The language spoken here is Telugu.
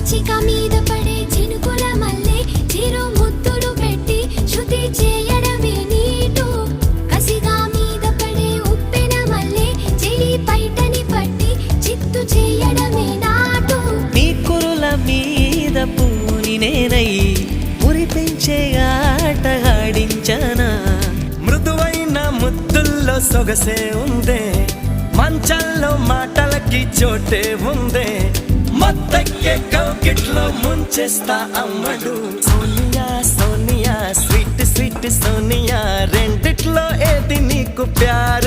చిక మీద పడే చినుకుల మల్లె చిరు ముద్దులు పెట్టి శృతి చేయడమే నీటు కసిగా మీద పడే ఉప్పెన మల్లె చెలి పైటని పట్టి చిత్తు చేయడమే నాటు నీ కురుల మీద పూని నేనై మురిపించే ఆట ఆడించనా మృదువైన ముద్దుల్లో సొగసే ఉందే మంచంలో మాటలకి చోటే ఉందే మత్తెక్కే కౌకిట్లో ముంచేస్తా అమ్మడు సోనియా సోనియా స్వీట్ స్వీట్ సోనియా రెండిట్లో ఏది నీకు ప్యార్